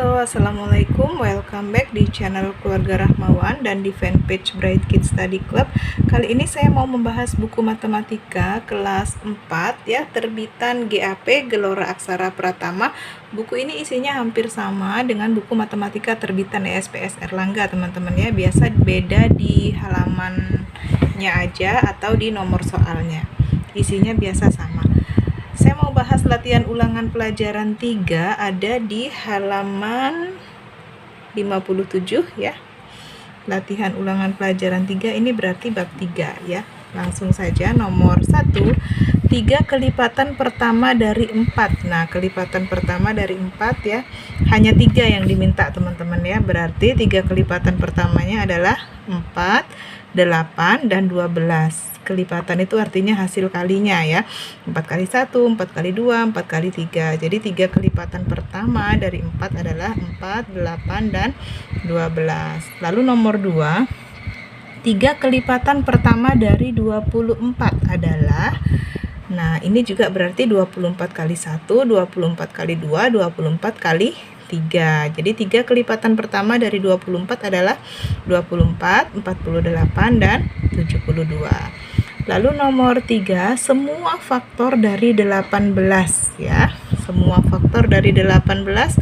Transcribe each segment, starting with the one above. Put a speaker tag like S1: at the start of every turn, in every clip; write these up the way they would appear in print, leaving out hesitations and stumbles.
S1: Halo, assalamualaikum. Welcome back di channel Keluarga Rahmawan dan di fanpage Bright Kids Study Club. Kali ini saya mau membahas buku matematika kelas 4 ya, terbitan GAP Gelora Aksara Pratama. Buku ini isinya hampir sama dengan buku matematika terbitan ESPS Erlangga, teman-teman ya. Biasa beda di halamannya aja atau di nomor soalnya. Isinya biasa sama. Saya mau bahas latihan ulangan pelajaran 3 ada di halaman 57 ya. Latihan ulangan pelajaran 3 ini berarti bab 3 ya. Langsung saja nomor 1, 3 kelipatan pertama dari 4. Nah, kelipatan pertama dari 4 ya. Hanya 3 yang diminta teman-teman ya. Berarti 3 kelipatan pertamanya adalah 4, 8, dan 12. Kelipatan itu artinya hasil kalinya ya. 4 kali 1, 4 kali 2, 4 kali 3. Jadi 3 kelipatan pertama dari 4 adalah 4, 8, dan 12. Lalu nomor 2, 3 kelipatan pertama dari 24 adalah, nah ini juga berarti 24 kali 1, 24 kali 2, 24 kali 3. Jadi 3 kelipatan pertama dari 24 adalah 24, 48, dan 72. Lalu nomor 3, semua faktor dari 18 ya. Semua faktor dari 18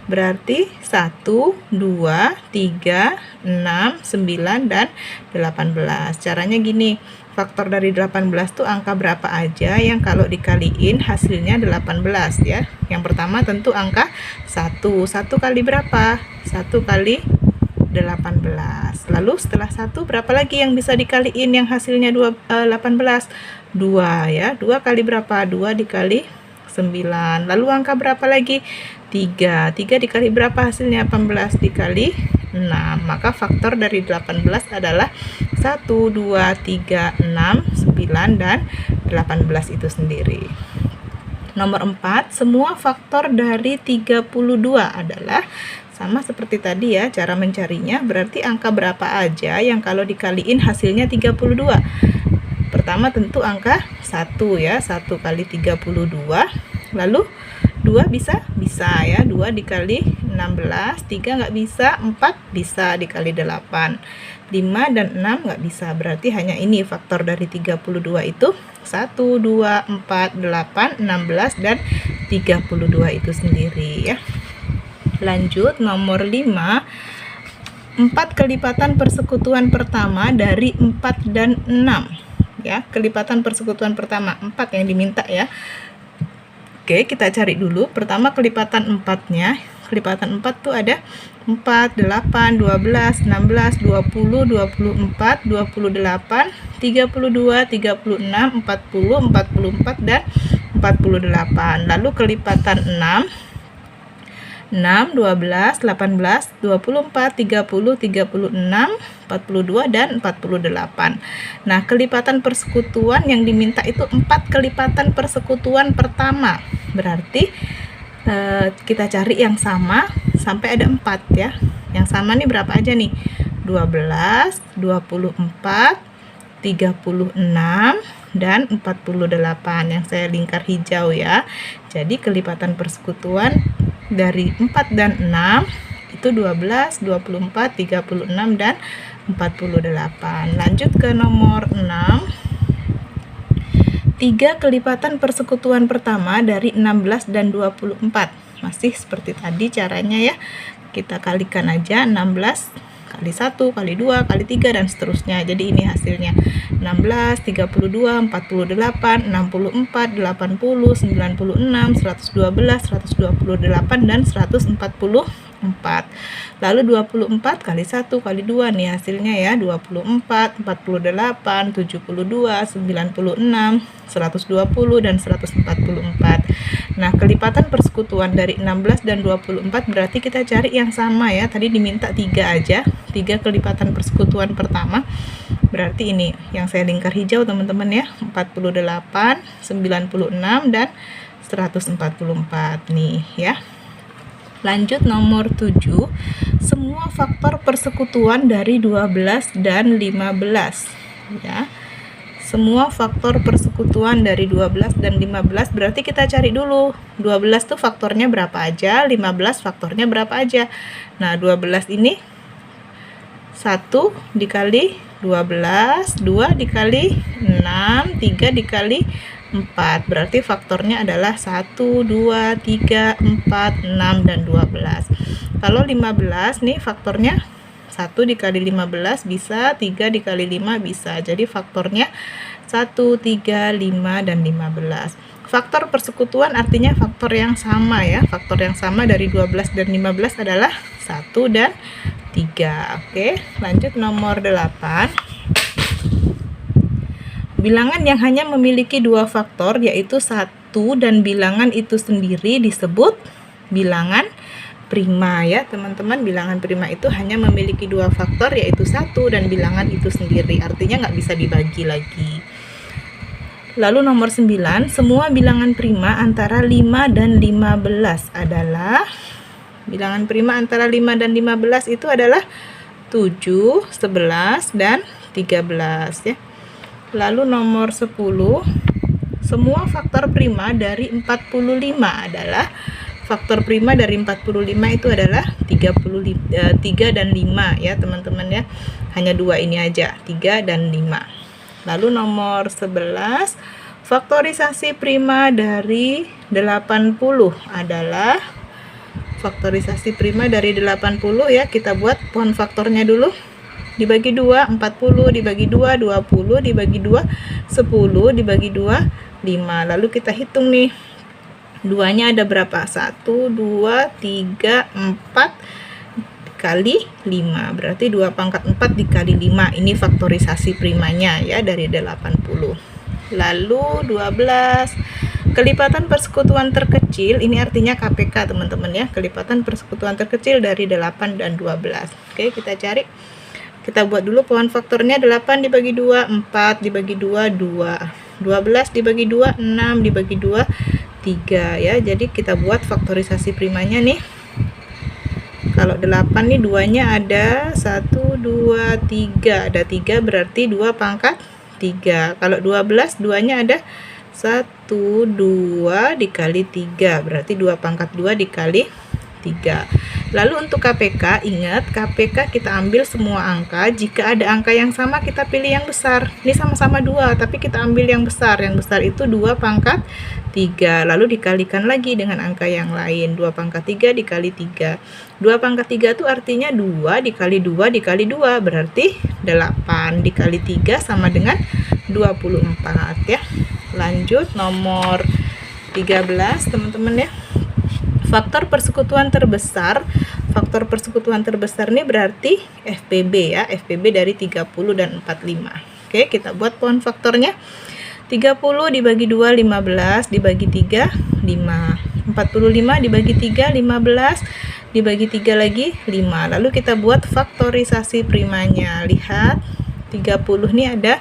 S1: berarti 1, 2, 3, 6, 9, dan 18. Caranya gini, faktor dari 18 tuh angka berapa aja yang kalau dikaliin hasilnya 18 ya. Yang pertama tentu angka 1. 1 kali berapa? 1 kali 18. Lalu setelah 1 berapa lagi yang bisa dikaliin yang hasilnya 18? 2 ya. 2 kali berapa? 2 dikali 9. Lalu angka berapa lagi? 3. 3 dikali berapa hasilnya? 18 dikali 6. Maka faktor dari 18 adalah 1, 2, 3, 6, 9, dan 18 itu sendiri. Nomor 4, semua faktor dari 32 adalah, sama seperti tadi ya, cara mencarinya berarti angka berapa aja yang kalau dikaliin hasilnya 32. Pertama tentu angka 1 ya, 1 kali 32. Lalu 2 bisa ya, 2 dikali 16, 3 nggak bisa, 4 bisa dikali 8, 5 dan 6 nggak bisa, berarti hanya ini faktor dari 32 itu 1, 2, 4, 8, 16, dan 32 itu sendiri ya. Lanjut nomor 5, 4 kelipatan persekutuan pertama dari 4 dan 6 ya. Kelipatan persekutuan pertama 4 yang diminta ya. Oke, kita cari dulu. Pertama kelipatan 4-nya. Kelipatan 4 tuh ada 4, 8, 12, 16, 20, 24, 28, 32, 36, 40, 44, dan 48. Lalu kelipatan 6, 6, 12, 18, 24, 30, 36, 42, dan 48. Nah, kelipatan persekutuan yang diminta itu 4 kelipatan persekutuan pertama. Berarti kita cari yang sama sampai ada 4 ya. Yang sama nih berapa aja nih? 12, 24, 36, dan 48 yang saya lingkar hijau ya. Jadi kelipatan persekutuan dari 4 dan 6 itu 12, 24, 36, dan 48. Lanjut ke nomor 6. 3 kelipatan persekutuan pertama dari 16 dan 24. Masih seperti tadi caranya ya. Kita kalikan aja 16 kali 1, kali 2, kali 3, dan seterusnya. Jadi ini hasilnya 16, 32, 48, 64, 80, 96, 112, 128, dan 144. Lalu 24 kali 1 kali 2 nih hasilnya ya, 24, 48, 72, 96, 120, dan 144. Nah, kelipatan persekutuan dari 16 dan 24 berarti kita cari yang sama ya. Tadi diminta 3 aja, 3 kelipatan persekutuan pertama. Berarti ini yang saya lingkar hijau teman-teman ya, 48, 96, dan 144 nih ya. Lanjut nomor 7, semua faktor persekutuan dari 12 dan 15 ya. semua faktor persekutuan dari 12 dan 15, berarti kita cari dulu 12 tuh faktornya berapa aja, 15 faktornya berapa aja. Nah 12 ini 1 dikali 12, 2 dikali 6, 3 dikali 4, berarti faktornya adalah 1, 2, 3, 4, 6, dan 12. Kalau 15 nih faktornya 1 dikali 15 bisa, 3 dikali 5 bisa, jadi faktornya 1, 3, 5, dan 15. Faktor persekutuan artinya faktor yang sama ya, faktor yang sama dari 12 dan 15 adalah 1 dan 3. Oke, lanjut nomor 8. Bilangan yang hanya memiliki dua faktor yaitu 1 dan bilangan itu sendiri disebut bilangan prima ya teman-teman. Bilangan prima itu hanya memiliki dua faktor yaitu 1 dan bilangan itu sendiri, artinya nggak bisa dibagi lagi. Lalu nomor 9, semua bilangan prima antara 5 dan 15 adalah, bilangan prima antara 5 dan 15 itu adalah 7, 11, dan 13 ya. Lalu nomor 10, semua faktor prima dari 45 adalah, faktor prima dari 45 itu adalah 3 dan 5 ya teman-teman ya. Hanya dua ini aja, 3 dan 5. Lalu nomor 11, faktorisasi prima dari 80 adalah, faktorisasi prima dari 80 ya, kita buat pohon faktornya dulu. Dibagi 2, 40, dibagi 2, 20, dibagi 2, 10, dibagi 2, 5. Lalu kita hitung nih, duanya ada berapa? 1, 2, 3, 4 kali 5, berarti 2 pangkat 4 dikali 5. Ini faktorisasi primanya ya dari 80. Lalu 12, kelipatan persekutuan terkecil, ini artinya KPK teman-teman ya, kelipatan persekutuan terkecil dari 8 dan 12. Oke, kita cari. Kita buat dulu pohon faktornya. 8 dibagi 2, 4 dibagi 2, 2. 12 dibagi 2, 6 dibagi 2, 3 ya. Jadi kita buat faktorisasi primanya nih. Kalau 8 nih duanya ada 1, 2, 3. Ada 3 berarti 2 pangkat 3. Kalau 12 duanya ada 1, 2 dikali 3. Berarti 2 pangkat 2 dikali 3. Lalu untuk KPK, ingat KPK kita ambil semua angka. Jika ada angka yang sama kita pilih yang besar. Ini sama-sama 2 tapi kita ambil yang besar. Yang besar itu 2 pangkat 3. Lalu dikalikan lagi dengan angka yang lain. 2 pangkat 3 dikali 3. 2 pangkat 3 itu artinya 2 dikali 2 dikali 2. Berarti 8 dikali 3 sama dengan 24 ya. Lanjut nomor 13 teman-teman ya. Faktor persekutuan terbesar. Faktor persekutuan terbesar ini berarti FPB ya. FPB dari 30 dan 45. Oke, kita buat pohon faktornya. 30 dibagi 2, 15 dibagi 3, 5. 45 dibagi 3, 15 dibagi 3 lagi, 5. Lalu kita buat faktorisasi primanya. Lihat, 30 ini ada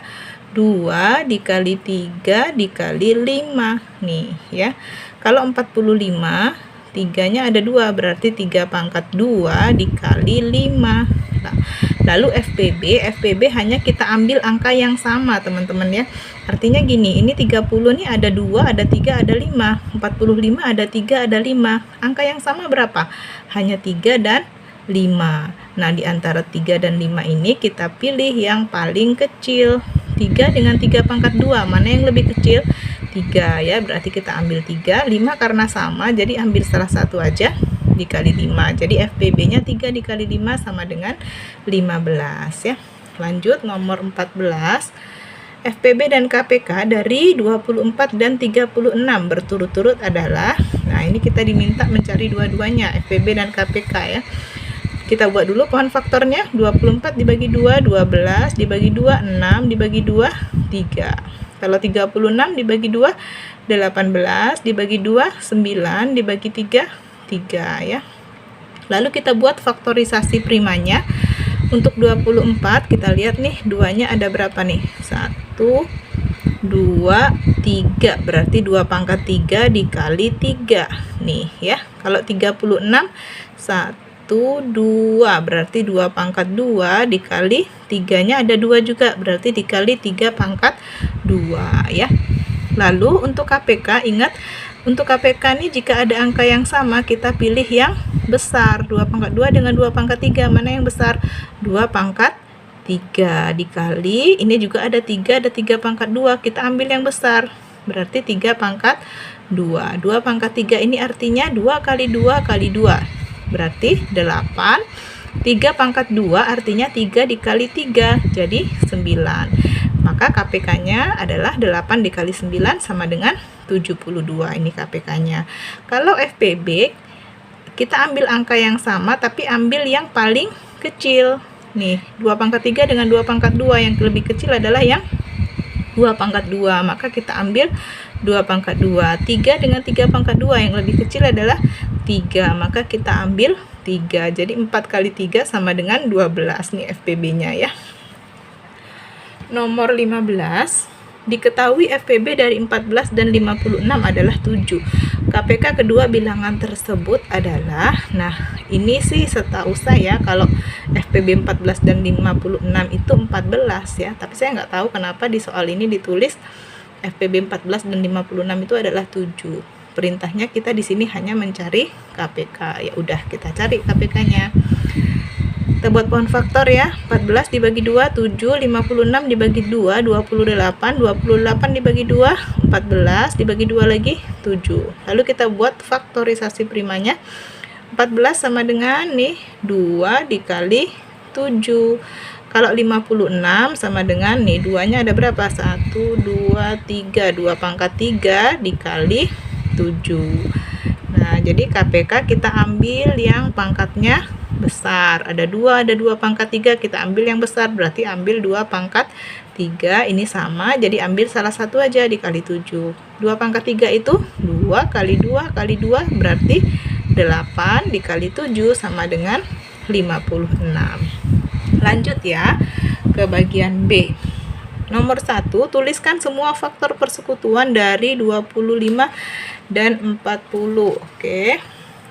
S1: 2 dikali 3 dikali 5 nih ya. Kalau 45 3-nya ada 2, berarti 3 pangkat 2 dikali 5. Nah, lalu FPB hanya kita ambil angka yang sama teman-teman ya. Artinya gini, ini 30 nih ada 2, ada 3, ada 5. 45 ada 3, ada 5. Angka yang sama berapa? Hanya 3 dan 5. Nah, di antara 3 dan 5 ini kita pilih yang paling kecil. 3 dengan 3 pangkat 2, mana yang lebih kecil? 3 ya, berarti kita ambil 3. 5 karena sama, jadi ambil salah satu aja dikali 5. Jadi FPB-nya 3 dikali 5 sama dengan 15 ya. Lanjut nomor 14. FPB dan KPK dari 24 dan 36 berturut-turut adalah, nah ini kita diminta mencari dua-duanya, FPB dan KPK ya. Kita buat dulu pohon faktornya. 24 dibagi 2, 12 dibagi 2, 6 dibagi 2, 3. Kalau 36 dibagi 2, 18 dibagi 2, 9 dibagi 3, 3 ya. Lalu kita buat faktorisasi primanya. Untuk 24 kita lihat nih, duanya ada berapa nih? 1, 2, 3. Berarti 2 pangkat 3 dikali 3 nih ya. Kalau 36, 1, 2, berarti 2 pangkat 2 dikali 3-nya ada 2 juga, berarti dikali 3 pangkat 2 ya. Lalu untuk KPK, ingat untuk KPK ini jika ada angka yang sama kita pilih yang besar. 2 pangkat 2 dengan 2 pangkat 3, mana yang besar? 2 pangkat 3 dikali, ini juga ada 3 pangkat 2, kita ambil yang besar, berarti 3 pangkat 2. 2 pangkat 3 ini artinya 2 kali 2 kali 2, berarti 8. 3 pangkat 2 artinya 3 dikali 3, jadi 9. Maka KPK-nya adalah 8 dikali 9 sama dengan 72. Ini KPK-nya. Kalau FPB, kita ambil angka yang sama tapi ambil yang paling kecil. Nih, 2 pangkat 3 dengan 2 pangkat 2, yang lebih kecil adalah yang 2 pangkat 2. Maka kita ambil 2 pangkat 2. 3 dengan 3 pangkat 2, yang lebih kecil adalah 3. Maka kita ambil 3. Jadi 4 kali 3 sama dengan 12. Nih FPB-nya ya. Nomor 15. Diketahui FPB dari 14 dan 56 adalah 7. KPK kedua bilangan tersebut adalah, nah ini sih setahu saya kalau FPB 14 dan 56 itu 14 ya, tapi saya nggak tahu kenapa di soal ini ditulis FPB 14 dan 56 itu adalah 7. Perintahnya kita di sini hanya mencari KPK. Ya udah, kita cari KPK-nya. Kita buat pohon faktor ya. 14 dibagi 2, 7, 56 dibagi 2, 28, 28 dibagi 2, 14 dibagi 2 lagi, 7. Lalu kita buat faktorisasi primanya. 14 sama dengan nih 2 dikali 7. Kalau 56 sama dengan nih 2-nya ada berapa? 1, 2, 3. 2 pangkat 3 dikali 7. Nah, jadi KPK kita ambil yang pangkatnya besar. Ada 2 pangkat 3, kita ambil yang besar, berarti ambil 2 pangkat 3. Ini sama, jadi ambil salah satu aja dikali 7. 2 pangkat 3 itu 2 kali 2 kali 2, berarti 8 dikali 7 sama dengan 56. Lanjut ya ke bagian B. Nomor 1, tuliskan semua faktor persekutuan dari 25 dan 40. Oke.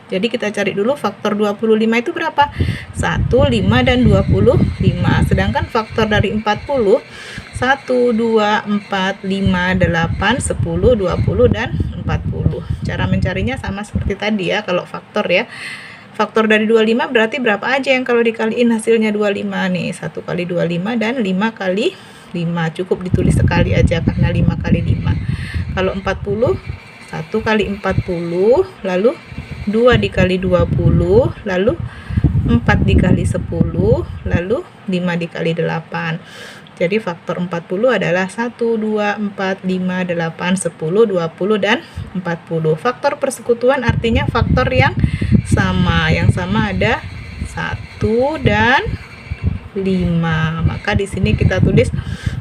S1: Jadi kita cari dulu faktor 25 itu berapa? 1, 5, dan 25. Sedangkan faktor dari 40, 1, 2, 4, 5, 8, 10, 20, dan 40. Cara mencarinya sama seperti tadi ya, kalau faktor ya. Faktor dari 25 berarti berapa aja yang kalau dikaliin hasilnya 25 nih? 1 kali 25 dan 5 kali 5. Cukup ditulis sekali aja karena 5 kali 5. Kalau 40, 1 kali 40, lalu 2 dikali 20, lalu 4 dikali 10, lalu 5 dikali 8. Jadi faktor 40 adalah 1, 2, 4, 5, 8, 10, 20, dan 40. Faktor persekutuan artinya faktor yang sama. Yang sama ada 1 dan 5. Maka di sini kita tulis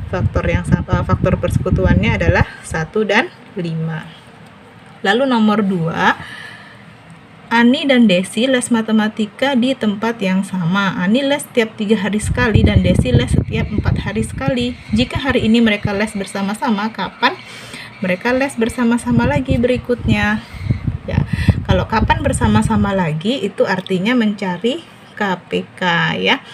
S1: faktor yang sama, faktor persekutuannya adalah 1 dan 5. Lalu nomor 2, Ani dan Desi les matematika di tempat yang sama. Ani les setiap 3 hari sekali dan Desi les setiap 4 hari sekali. Jika hari ini mereka les bersama-sama, kapan mereka les bersama-sama lagi berikutnya? Ya, kalau kapan bersama-sama lagi itu artinya mencari KPK ya.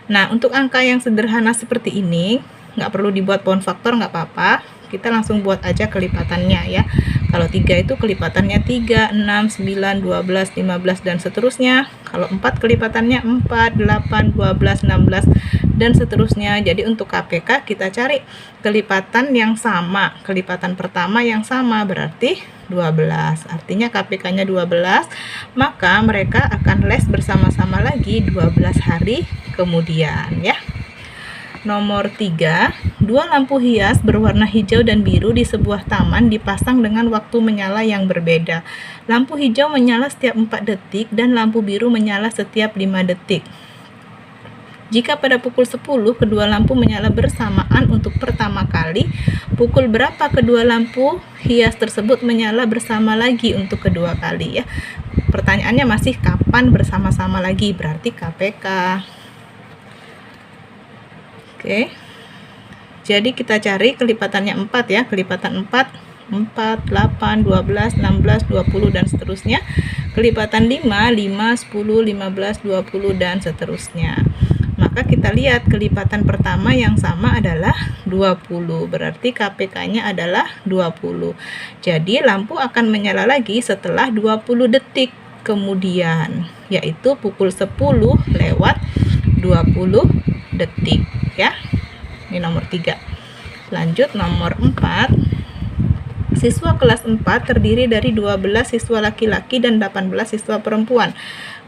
S1: Nah, untuk angka yang sederhana seperti ini, nggak perlu dibuat pohon faktor, nggak apa-apa. Kita langsung buat aja kelipatannya ya. Kalau 3 itu kelipatannya 3, 6, 9, 12, 15, dan seterusnya. Kalau 4 kelipatannya 4, 8, 12, 16, dan seterusnya. Jadi untuk KPK kita cari kelipatan yang sama. Kelipatan pertama yang sama berarti 12. Artinya KPK-nya 12, maka mereka akan les bersama-sama lagi 12 hari kemudian ya. Nomor 3, 2 lampu hias berwarna hijau dan biru di sebuah taman dipasang dengan waktu menyala yang berbeda. Lampu hijau menyala setiap 4 detik dan lampu biru menyala setiap 5 detik. Jika pada pukul 10 kedua lampu menyala bersamaan untuk pertama kali, pukul berapa kedua lampu hias tersebut menyala bersama lagi untuk kedua kali ya. Pertanyaannya masih kapan bersama-sama lagi, berarti KPK. Oke, jadi kita cari kelipatannya 4 ya. Kelipatan 4 4, 8, 12, 16, 20 dan seterusnya. Kelipatan 5, 5, 10, 15, 20 dan seterusnya. Maka kita lihat kelipatan pertama yang sama adalah 20, berarti KPK-nya adalah 20. Jadi lampu akan menyala lagi setelah 20 detik kemudian, yaitu pukul 10 lewat 20 detik ya. Ini nomor 3. Lanjut nomor 4. Siswa kelas 4 terdiri dari 12 siswa laki-laki dan 18 siswa perempuan.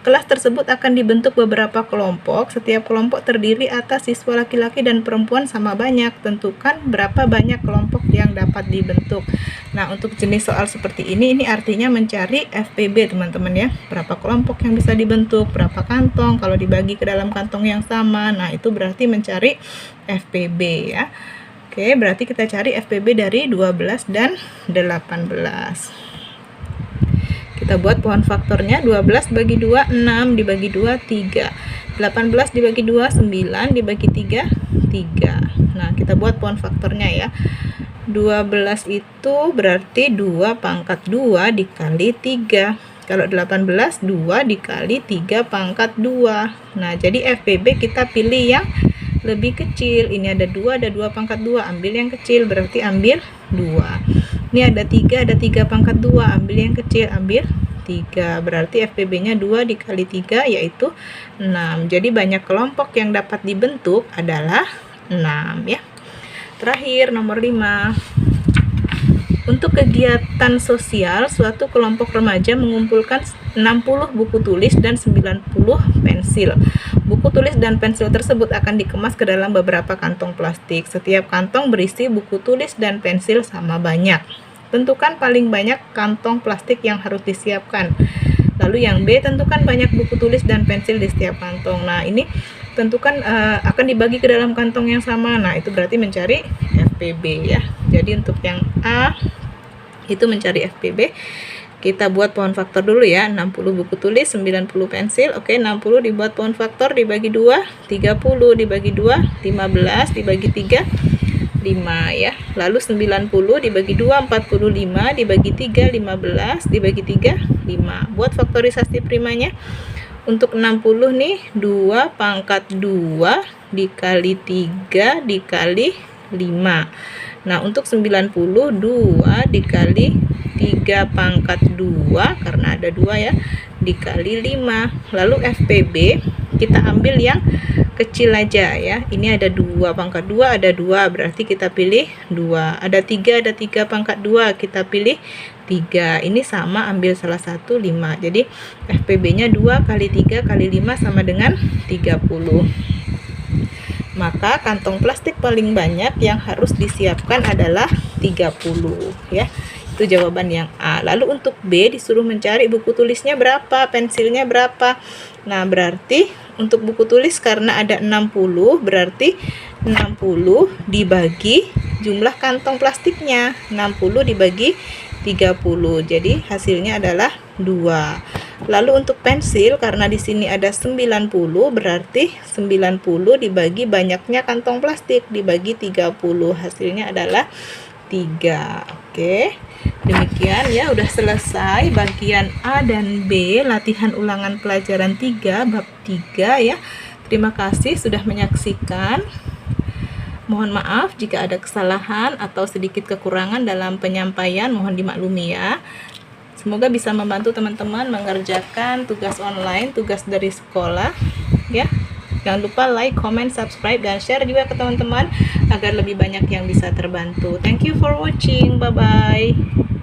S1: Kelas tersebut akan dibentuk beberapa kelompok. Setiap kelompok terdiri atas siswa laki-laki dan perempuan sama banyak. Tentukan berapa banyak kelompok yang dapat dibentuk. Nah, untuk jenis soal seperti ini artinya mencari FPB teman-teman ya. Berapa kelompok yang bisa dibentuk, berapa kantong, kalau dibagi ke dalam kantong yang sama. Nah, itu berarti mencari FPB ya. Oke, berarti kita cari FPB dari 12 dan 18. Kita buat pohon faktornya. 12 bagi 2, 6, dibagi 2, 3. 18 dibagi 2, 9, dibagi 3, 3. Nah, kita buat pohon faktornya ya. 12 itu berarti 2 pangkat 2 dikali 3. Kalau 18, 2 dikali 3 pangkat 2. Nah, jadi FPB kita pilih yang lebih kecil. Ini ada 2, ada 2 pangkat 2. Ambil yang kecil, berarti ambil 2. Ini ada 3, ada 3 pangkat 2. Ambil yang kecil, ambil 3. Berarti FPB-nya 2 dikali 3 yaitu 6. Jadi banyak kelompok yang dapat dibentuk adalah 6 ya. Terakhir nomor 5. Untuk kegiatan sosial, suatu kelompok remaja mengumpulkan 60 buku tulis dan 90 pensil. Buku tulis dan pensil tersebut akan dikemas ke dalam beberapa kantong plastik. Setiap kantong berisi buku tulis dan pensil sama banyak. Tentukan paling banyak kantong plastik yang harus disiapkan. Lalu yang B, tentukan banyak buku tulis dan pensil di setiap kantong. Nah, ini tentukan akan dibagi ke dalam kantong yang sama. Nah, itu berarti mencari FPB ya. Jadi untuk yang A itu mencari FPB. Kita buat pohon faktor dulu ya. 60 buku tulis, 90 pensil. Oke, 60 dibuat pohon faktor, dibagi 2, 30 dibagi 2, 15 dibagi 3, 5 ya. Lalu 90 dibagi 2, 45 dibagi 3, 15 dibagi 3, 5. Buat faktorisasi primanya. Untuk 60 nih 2 pangkat 2 dikali 3 dikali 5. Nah, untuk 90 2 dikali 3 pangkat 2 karena ada 2 ya, dikali 5. Lalu FPB kita ambil yang kecil aja ya. Ini ada 2 pangkat 2, ada 2, berarti kita pilih 2. Ada 3 pangkat 2, kita pilih 3. Ini sama, ambil salah satu, 5. Jadi FPB-nya 2 kali 3 kali 5 sama dengan 30. Maka kantong plastik paling banyak yang harus disiapkan adalah 30 ya. Itu jawaban yang A. Lalu untuk B disuruh mencari buku tulisnya berapa, pensilnya berapa. Nah, berarti untuk buku tulis karena ada 60, berarti 60 dibagi jumlah kantong plastiknya. 60 dibagi 30. Jadi hasilnya adalah 2. Lalu untuk pensil karena di sini ada 90, berarti 90 dibagi banyaknya kantong plastik dibagi 30. Hasilnya adalah 3. Oke. Demikian ya, udah selesai bagian A dan B latihan ulangan pelajaran 3 bab 3 ya. Terima kasih sudah menyaksikan. Mohon maaf jika ada kesalahan atau sedikit kekurangan dalam penyampaian, mohon dimaklumi ya. Semoga bisa membantu teman-teman mengerjakan tugas online, tugas dari sekolah ya. Jangan lupa like, comment, subscribe, dan share juga ke teman-teman agar lebih banyak yang bisa terbantu. Thank you for watching. Bye-bye.